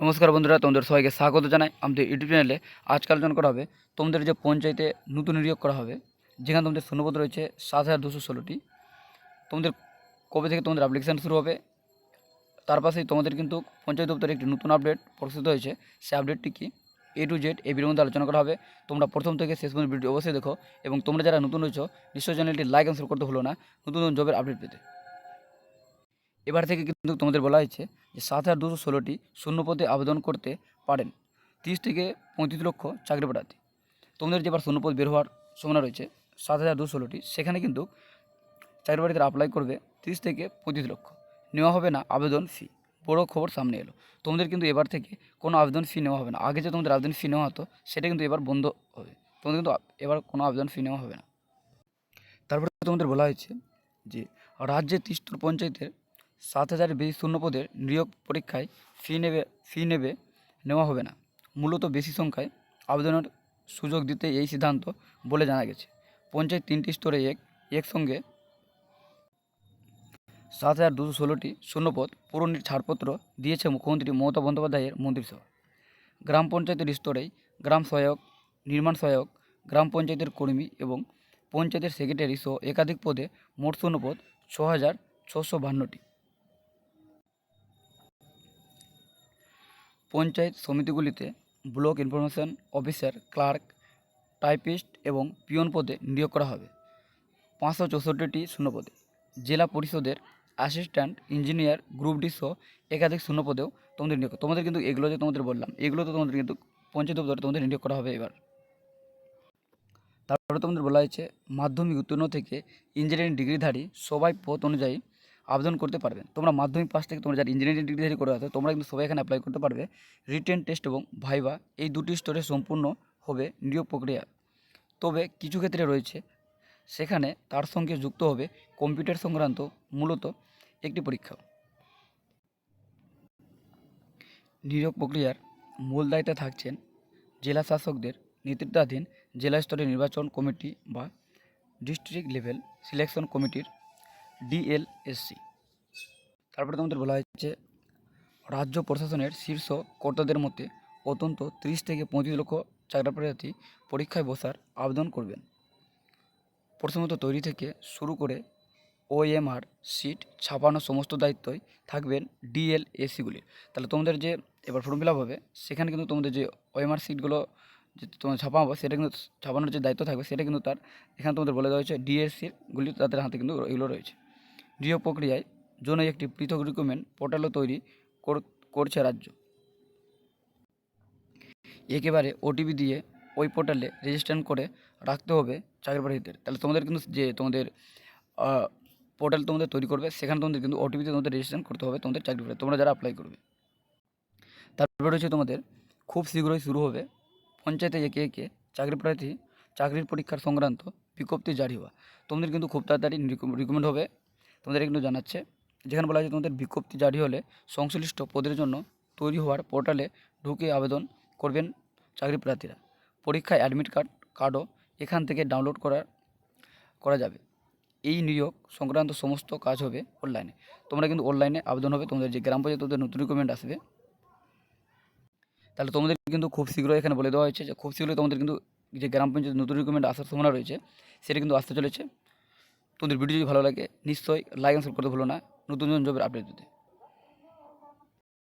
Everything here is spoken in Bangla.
নমস্কার বন্ধুরা, তোমাদের সবাইকে স্বাগত জানাই আমাদের ইউটিউব চ্যানেলে। আজকে আলোচনা করা হবে তোমাদের যে পঞ্চায়েতে নতুন নিয়োগ করা হবে, যেখানে তোমাদের শূন্যপদ রয়েছে 7,216টি। তোমাদের কবে থেকে তোমাদের অ্যাপ্লিকেশান শুরু হবে, তার পাশেই তোমাদের কিন্তু পঞ্চায়েত দপ্তরে একটি নতুন আপডেট প্রকাশিত হয়েছে। সেই আপডেটটি কি A to Z এই ভিডিওর মধ্যে আলোচনা করা হবে। তোমরা প্রথম থেকে শেষ পর্যন্ত ভিডিও অবশ্যই দেখো, এবং তোমরা যারা নতুন রয়েছো নিশ্চয়ই চ্যানেলটি লাইক এবং শেয়ার করতে ভুলো না নতুন নতুন জবের আপডেট পেতে। এবার থেকে কিন্তু তোমাদের বলা হয়েছে যে 7,216টি শূন্যপদে আবেদন করতে পারেন 30 থেকে 35 লক্ষ চাকরি প্রার্থী। তোমাদের যে এবার শূন্যপদ বের হওয়ার সম্ভাবনা রয়েছে 7,216টি, সেখানে কিন্তু চাকরি প্রার্থীরা অ্যাপ্লাই করবে 30 থেকে 35 লক্ষ। নেওয়া হবে না আবেদন ফি। বড় খবর সামনে এলো, তোমাদের কিন্তু এবার থেকে কোনো আবেদন ফি নেওয়া হবে না। আগে যে তোমাদের আবেদন ফি নেওয়া হতো সেটা কিন্তু এবার বন্ধ হবে। তোমাদের কিন্তু এবার কোনো আবেদন ফি নেওয়া হবে না। তারপরে তোমাদের বলা হয়েছে যে রাজ্যে 30টি পঞ্চায়েতের 7,000-এর বেশি শূন্যপদের নিয়োগ পরীক্ষায় ফি নেওয়া হবে না। মূলত বেশি সংখ্যায় আবেদনের সুযোগ দিতে এই সিদ্ধান্ত বলে জানা গেছে। পঞ্চায়েত 3টি স্তরে একসঙ্গে 7,216টি শূন্যপদ পূরণের ছাড়পত্র দিয়েছে মুখ্যমন্ত্রী মমতা বন্দ্যোপাধ্যায়ের মন্ত্রিসভা। গ্রাম পঞ্চায়েতের স্তরেই গ্রাম সহায়ক, নির্মাণ সহায়ক, গ্রাম পঞ্চায়েতের কর্মী এবং পঞ্চায়েতের সেক্রেটারি সহ একাধিক পদে মোট শূন্যপদ 6,652টি। পঞ্চায়েত সমিতিগুলিতে block information officer, clerk, typist এবং পিয়ন পদে নিয়োগ করা হবে 564টি শূন্যপদে। জেলা পরিষদের অ্যাসিস্ট্যান্ট ইঞ্জিনিয়ার, গ্রুপ ডি সহ একাধিক শূন্যপদেও তোমাদের নিয়োগ। তোমাদের কিন্তু এগুলো যে তোমাদের বললাম, এগুলো তো তোমাদের কিন্তু পঞ্চায়েত দপ্তরে তোমাদের নিয়োগ করা হবে এবার। তারপরে তোমাদের বলা হয়েছে মাধ্যমিক উত্তীর্ণ থেকে ইঞ্জিনিয়ারিং ডিগ্রিধারী সবাই পদ অনুযায়ী আবেদন করতে পারবেন। তোমরা মাধ্যমিক পাস থেকে তোমরা যারা ইঞ্জিনিয়ারিং ডিগ্রিধারী করে আছো, তোমরা কিন্তু সবাই এখানে অ্যাপ্লাই করতে পারবে। রিটেন টেস্ট এবং ভাইভা এই দুটি স্তরে সম্পূর্ণ হবে নিয়োগ প্রক্রিয়া। তবে কিছু ক্ষেত্রে রয়েছে, সেখানে তার সঙ্গে যুক্ত হবে কম্পিউটার সংক্রান্ত মূলত একটি পরীক্ষা। নিয়োগ প্রক্রিয়ার মূল দায়িত্বে থাকছেন জেলা শাসকদের নেতৃত্বাধীন জেলা স্তরের নির্বাচন কমিটি বা ডিস্ট্রিক্ট লেভেল সিলেকশন কমিটির ডিএলএসসি। তারপরে তোমাদের বলা হয়েছে রাজ্য প্রশাসনের শীর্ষ কর্তাদের মধ্যে অন্তত 30 থেকে 35 লক্ষ চাকরি প্রার্থী পরীক্ষায় বসার আবেদন করবেন। প্রথমত তৈরি থেকে শুরু করে ওএমআর সিট ছাপানো সমস্ত দায়িত্বই থাকবেন ডিএলএসিগুলির। তাহলে তোমাদের যে এবার ফর্ম ফিল আপ হবে, সেখানে কিন্তু তোমাদের যে ওএমআর সিটগুলো যে তোমার ছাপাবো, সেটা কিন্তু ছাপানোর যে দায়িত্ব থাকবে সেটা কিন্তু তার এখানে তোমাদের বলে দেওয়া হয়েছে ডিএসসিগুলি তাদের হাতে কিন্তু এগুলো রয়েছে। নিয়োগ প্রক্রিয়ায় জন্য একটি পৃথক রিক্রুটমেন্ট পোর্টালও তৈরি করছে রাজ্য। একেবারে ওটিপি দিয়ে ওই পোর্টালে রেজিস্ট্রেশন করে রাখতে হবে চাকরি প্রার্থীদের। তাহলে তোমাদের কিন্তু যে তোমাদের পোর্টাল তোমাদের তৈরি করবে, সেখানে তোমাদের কিন্তু ওটিপিতে তোমাদের রেজিস্ট্রেশন করতে হবে তোমাদের চাকরি প্রার্থী, তোমরা যারা অ্যাপ্লাই করবে। তারপরে রয়েছে তোমাদের খুব শীঘ্রই শুরু হবে পঞ্চায়েতে একে একে চাকরি প্রার্থী চাকরির পরীক্ষার সংক্রান্ত বিজ্ঞপ্তি জারি হওয়া। তোমাদের কিন্তু খুব তাড়াতাড়ি রিকমেন্ড হবে, তোমাদের কিন্তু জানাচ্ছে। যেখানে বলা হয়েছে তোমাদের বিজ্ঞপ্তি জারি হলে সংশ্লিষ্ট পদের জন্য তৈরি হওয়ার পোর্টালে ঢুকে আবেদন করবেন চাকরি প্রার্থীরা। পরীক্ষায় অ্যাডমিট কার্ডও এখান থেকে ডাউনলোড করা যাবে। এই নিয়োগ সংক্রান্ত সমস্ত কাজ হবে অনলাইনে। তোমরা কিন্তু অনলাইনে আবেদন হবে। তোমাদের যে গ্রাম পঞ্চায়েত তোমাদের নতুন রিক্রুটমেন্ট আসবে, তাহলে তোমাদের কিন্তু খুব শীঘ্রই এখানে বলে দেওয়া হয়েছে যে খুব শীঘ্রই তোমাদের কিন্তু যে গ্রাম পঞ্চায়েত নতুন রিক্রুটমেন্ট আসার সম্ভাবনা রয়েছে, সেটা কিন্তু আসতে চলেছে। তোমাদের ভিডিও যদি ভালো লাগে নিশ্চয়ই লাইক এবং শেয়ার করতে ভুলো না নতুন নতুন জবের আপডেট দিতে।